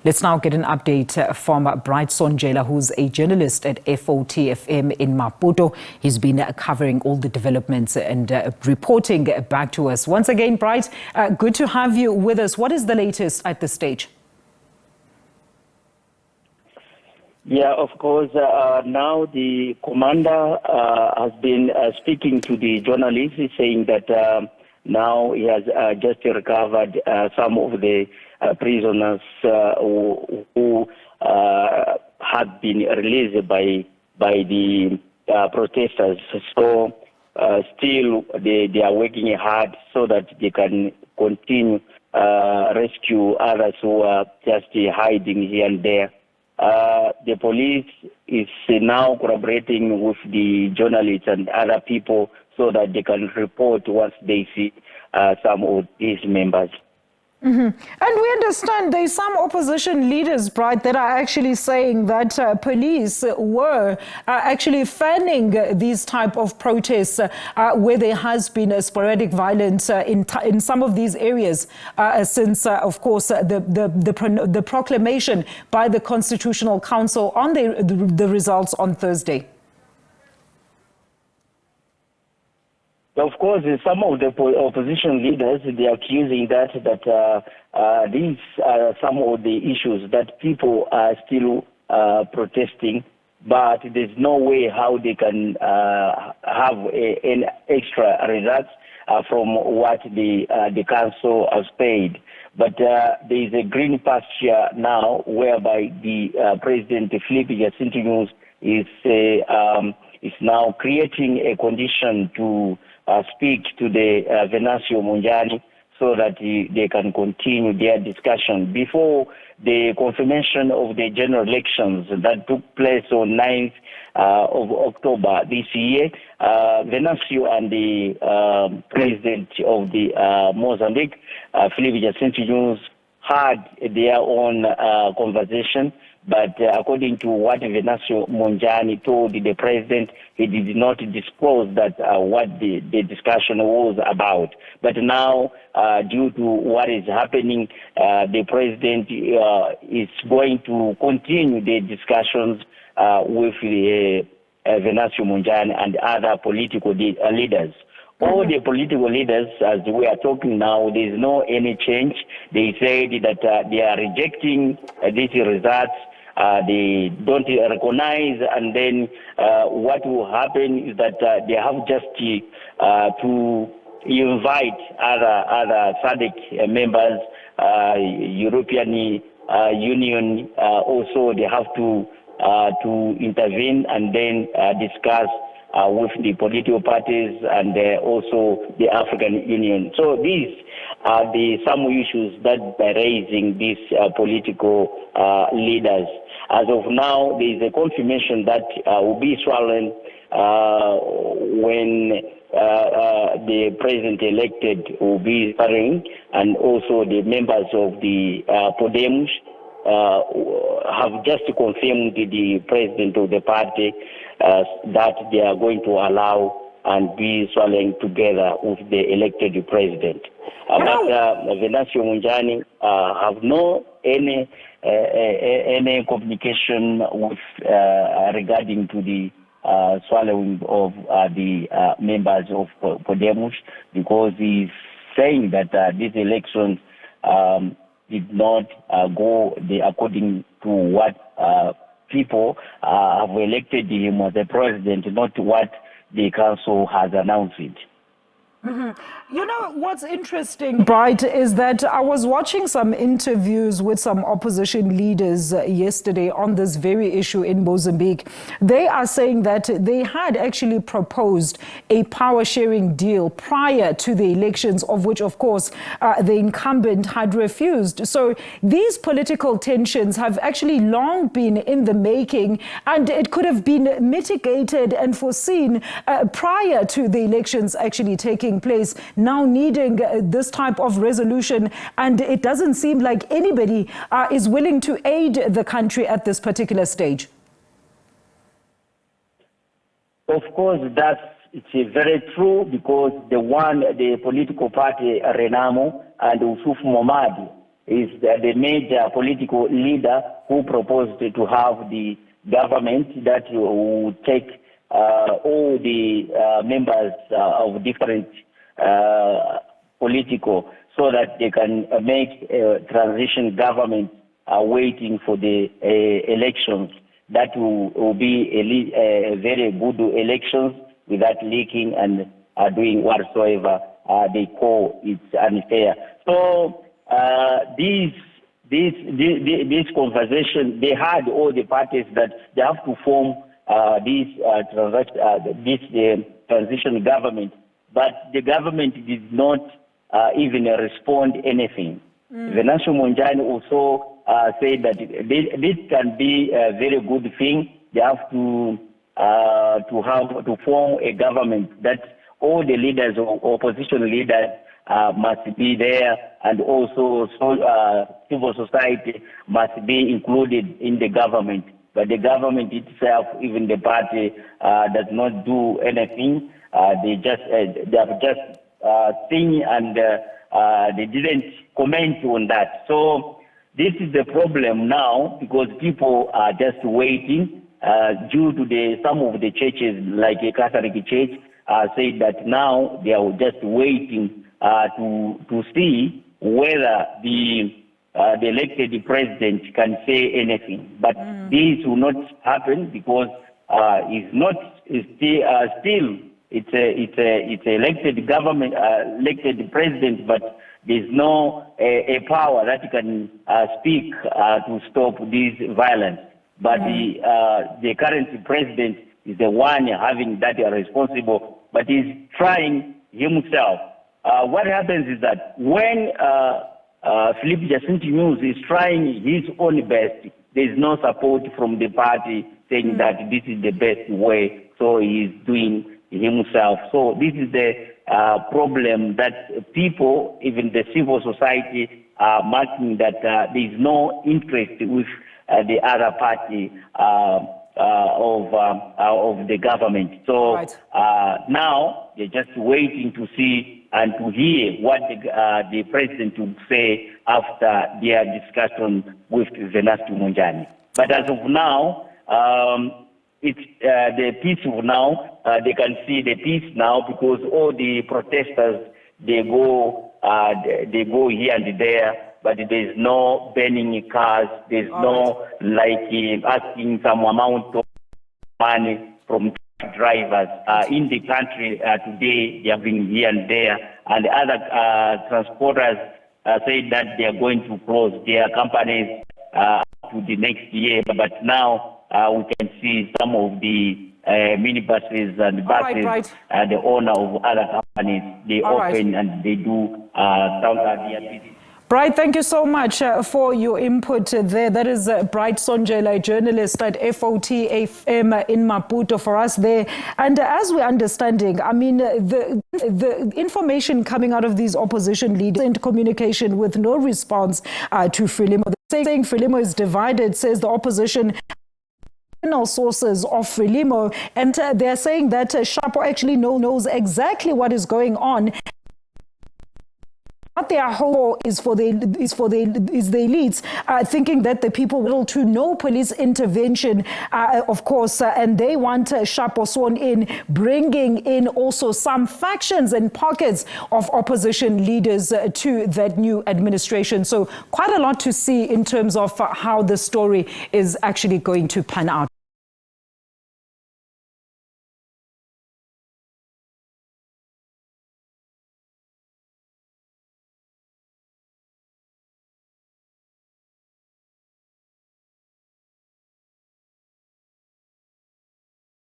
Let's now get an update from Bright Sonjela, who's a journalist at FOT FM in Maputo. He's been covering all the developments and reporting back to us. Once again, Bright, good to have you with us. What is the latest at this stage? Yeah, of course. Now the commander has been speaking to the journalists, saying that now he has just recovered some of the prisoners who had been released by the protesters. So still they are working hard so that they can continue rescue others who are just hiding here and there. The police is now collaborating with the journalists and other people so that they can report once they see some of these members. Mm-hmm. And we understand there's some opposition leaders, Bright, that are actually saying that police were actually fanning these type of protests where there has been a sporadic violence in some of these areas since, of course, the proclamation by the Constitutional Council on the results on Thursday. Of course, some of the opposition leaders, they are accusing that these are some of the issues that people are still protesting, but there's no way how they can have an extra results from what the council has paid. But there is a green pasture now whereby the President Filipe Jacinto is now creating a condition to speak to the Venancio Mondlane so that they can continue their discussion. Before the confirmation of the general elections that took place on 9th of October this year, Venancio and the president of the Mozambique, Filipe Jacinto, had their own conversation. But according to what Venancio Mondlane told the president, he did not disclose that what the discussion was about. But now, due to what is happening, the president is going to continue the discussions with Venancio Mondlane and other political leaders. All the political leaders, as we are talking now, there is no any change. They said that they are rejecting these results. They don't recognize, and then what will happen is that they have just to invite other SABC members, European Union. Also, they have to intervene and then discuss with the political parties and also the African Union. So these are some issues that are raising these political leaders. As of now, there is a confirmation that will be swollen when the president-elected will be starting, and also the members of the Podemos have just confirmed the president of the party that they are going to allow and be swallowing together with the elected president. But Venancio Mondlane have no any communication with regarding to the swallowing of the members of Podemos, because he's saying that these elections did not go according to what people have elected him as the president, not what the council has announced it. Mm-hmm. You know, what's interesting, Bright, is that I was watching some interviews with some opposition leaders yesterday on this very issue in Mozambique. They are saying that they had actually proposed a power-sharing deal prior to the elections, of which, of course, the incumbent had refused. So these political tensions have actually long been in the making, and it could have been mitigated and foreseen prior to the elections actually taking place, now needing this type of resolution, and it doesn't seem like anybody is willing to aid the country at this particular stage. Of course, it's very true, because the political party Renamo and Usuf Momadi is the major political leader who proposed to have the government that will take all the members of different political, so that they can make a transition government waiting for the elections. That will be a very good elections without leaking and doing whatsoever they call it's unfair. So this conversation, they had all the parties that they have to form this transition government, but the government did not even respond anything. Venancio Mondlane also said that this can be a very good thing. They have to form a government that all the leaders or opposition leaders must be there, and also civil society must be included in the government. But the government itself, even the party, does not do anything. They have just seen, and they didn't comment on that. So this is the problem now, because people are just waiting due to some of the churches, like a Catholic church, said that now they are just waiting to see whether the elected president can say anything. But this will not happen, because it's elected government, elected president, but there's no a power that can speak to stop this violence. But the current president is the one having that responsible, but he's trying himself. What happens is that when Philippe Jacinto News is trying his own best, there's no support from the party saying that this is the best way, so he's doing himself. So this is the problem that people, even the civil society, are marking, that there is no interest with the other party of the government. So now they're just waiting to see and to hear what the president will say after their discussion with Venancio Mondlane. But as of now, it's the peace of now. They can see the peace now, because all the protesters, they go here and there, but there's no burning cars. There's no asking some amount of money from drivers in the country. Today they have been here and there, and other transporters say that they are going to close their companies to the next year. But now we can see some of the minibuses and buses, the owner of other companies, they open and they do their business. Bright, thank you so much for your input there. That is Bright Sonjela, a journalist at FOT FM in Maputo for us there. And as we're understanding, I mean, the information coming out of these opposition leaders in communication with no response to Frelimo. They're saying Frelimo is divided, says the opposition sources of Frelimo, and they're saying that Shapo actually knows exactly what is going on. What their hope is for the elites, thinking that the people will to no police intervention, of course, and they want Shapo sworn in, bringing in also some factions and pockets of opposition leaders to that new administration. So quite a lot to see in terms of how the story is actually going to pan out.